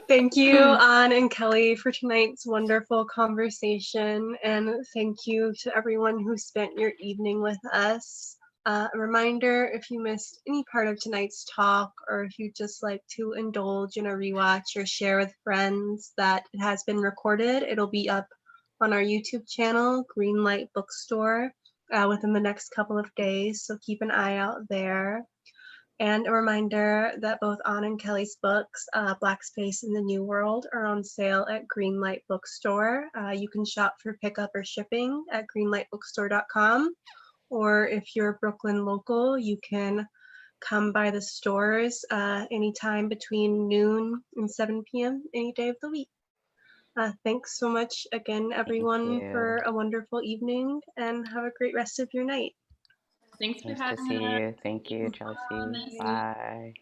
thank you, An and Kelly, for tonight's wonderful conversation. And thank you to everyone who spent your evening with us. A reminder, if you missed any part of tonight's talk, or if you just like to indulge in a rewatch or share with friends, that it has been recorded. It'll be up on our YouTube channel, Greenlight Bookstore, within the next couple of days. So keep an eye out there. And a reminder that both An and Kelly's books, Blackspace and the New World, are on sale at Greenlight Bookstore. You can shop for pickup or shipping at greenlightbookstore.com, or if you're a Brooklyn local, you can come by the stores anytime between noon and 7 p.m. any day of the week. Thanks so much again, everyone, you. for a wonderful evening, and have a great rest of your night. Thanks for Nice to having see us. you. Thank you, Chelsea. Bye. Bye.